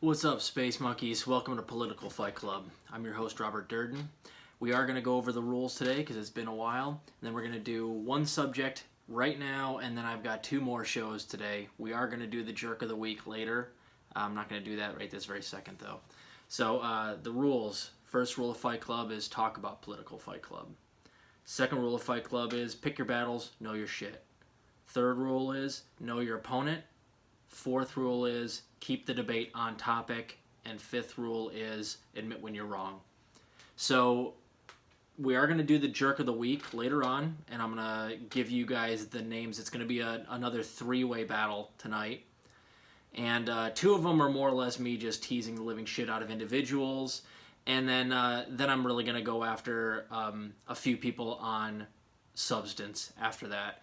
What's up, Space Monkeys? Welcome to Political Fight Club. I'm your host, Robert Durden. We are going to go over the rules today because it's been a while. And then we're going to do one subject right now, and then I've got two more shows today. We are going to do the Jerk of the Week later. I'm not going to do that right this very second, though. So, the rules. First rule of Fight Club is talk about Political Fight Club. Second rule of Fight Club is pick your battles, know your shit. Third rule is know your opponent. Fourth rule is keep the debate on topic. And fifth rule is admit when you're wrong. So we are going to do the Jerk of the Week later on, and I'm going to give you guys the names. It's going to be another three-way battle tonight. And two of them are more or less me just teasing the living shit out of individuals. And then I'm really going to go after a few people on substance after that.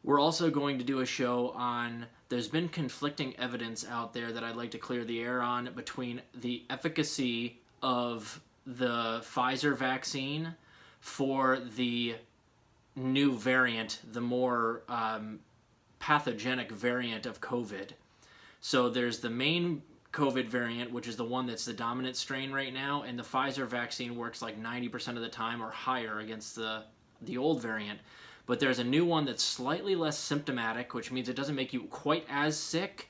We're also going to do a show on, there's been conflicting evidence out there that I'd like to clear the air on between the efficacy of the Pfizer vaccine for the new variant, the more pathogenic variant of COVID. So there's the main COVID variant, which is the one that's the dominant strain right now, and the Pfizer vaccine works like 90% of the time or higher against the old variant. But there's a new one that's slightly less symptomatic, which means it doesn't make you quite as sick,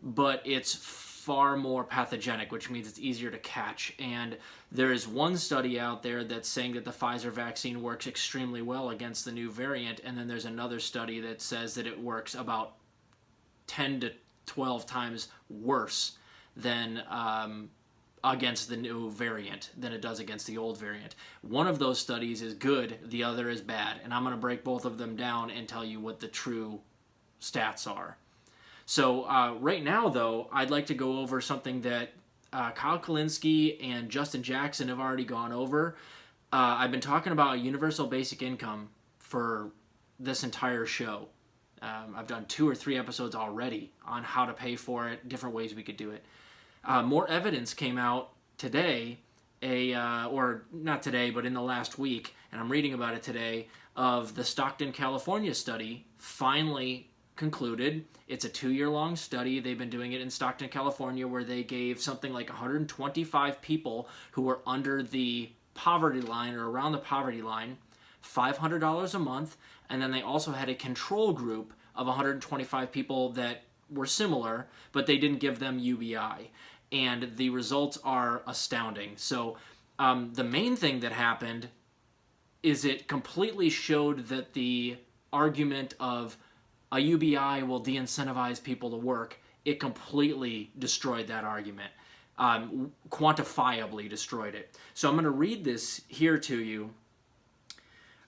but it's far more pathogenic, which means it's easier to catch. And there is one study out there that's saying that the Pfizer vaccine works extremely well against the new variant, and then there's another study that says that it works about 10 to 12 times worse than against the new variant than it does against the old variant. One of those studies is good, the other is bad, and I'm going to break both of them down and tell you what the true stats are. So right now, though, I'd like to go over something that Kyle Kalinske and Justin Jackson have already gone over. I've been talking about universal basic income for this entire show. I've done 2 or 3 episodes already on how to pay for it, different ways we could do it. More evidence came out today, or not today, but in the last week, and I'm reading about it today, of the Stockton, California study finally concluded. It's a 2-year-long study. They've been doing it in Stockton, California, where they gave something like 125 people who were under the poverty line or around the poverty line $500 a month, and then they also had a control group of 125 people that were similar, but they didn't give them UBI. And the results are astounding. So the main thing that happened is it completely showed that the argument of a UBI will de-incentivize people to work, it completely destroyed that argument. Quantifiably destroyed it. So I'm going to read this here to you.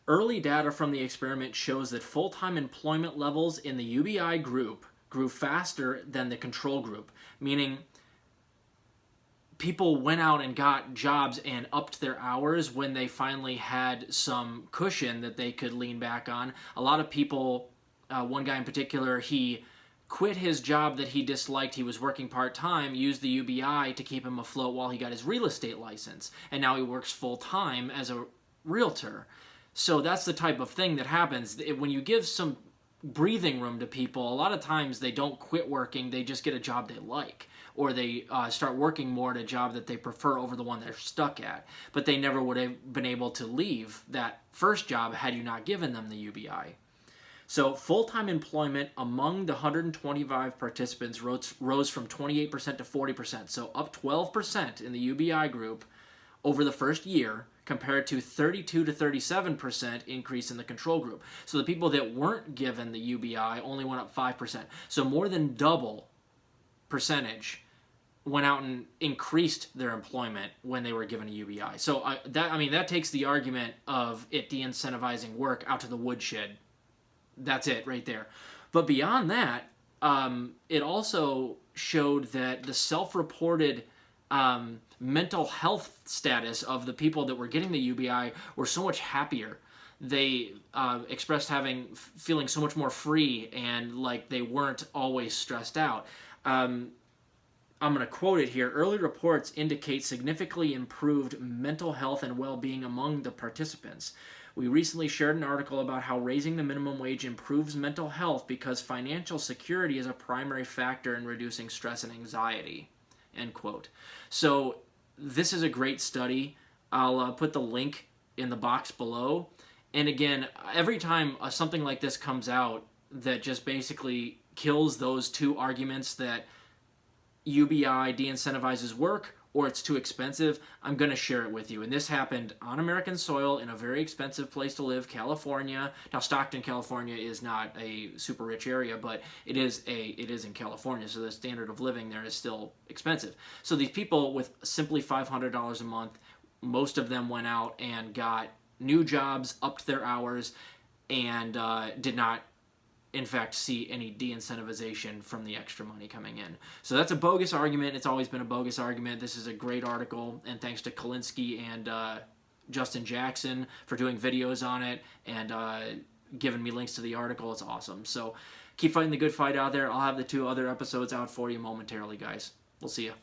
Early data from the experiment shows that full-time employment levels in the UBI group grew faster than the control group, meaning people went out and got jobs and upped their hours when they finally had some cushion that they could lean back on. A lot of people, one guy in particular, he quit his job that he disliked. He was working part-time, used the UBI to keep him afloat while he got his real estate license, and now he works full-time as a realtor. So that's the type of thing that happens. When you give some breathing room to people, a lot of times they don't quit working, they just get a job they like, or they start working more at a job that they prefer over the one they're stuck at, but they never would have been able to leave that first job had you not given them the UBI. So full-time employment among the 125 participants rose from 28% to 40%, so up 12% in the UBI group over the first year, compared to 32 to 37% increase in the control group. So the people that weren't given the UBI only went up 5%. So more than double percentage went out and increased their employment when they were given a UBI. So that takes the argument of it de-incentivizing work out to the woodshed. That's it right there. But beyond that, it also showed that the self-reported mental health status of the people that were getting the UBI were so much happier. They expressed feeling so much more free and like they weren't always stressed out. I'm going to quote it here. Early reports indicate significantly improved mental health and well-being among the participants. We recently shared an article about how raising the minimum wage improves mental health because financial security is a primary factor in reducing stress and anxiety. end quote. So this is a great study. I'll put the link in the box below. And again, every time something like this comes out that just basically kills those two arguments that UBI de-incentivizes work or it's too expensive, I'm going to share it with you. And this happened on American soil in a very expensive place to live, California. Now, Stockton, California is not a super rich area, but it is in California, so the standard of living there is still expensive. So these people with simply $500 a month, most of them went out and got new jobs, upped their hours, and did not, in fact, see any de-incentivization from the extra money coming in. So that's a bogus argument. It's always been a bogus argument. This is a great article, and thanks to Kalinsky and Justin Jackson for doing videos on it and giving me links to the article. It's awesome. So keep fighting the good fight out there. I'll have the 2 other episodes out for you momentarily, guys. We'll see you.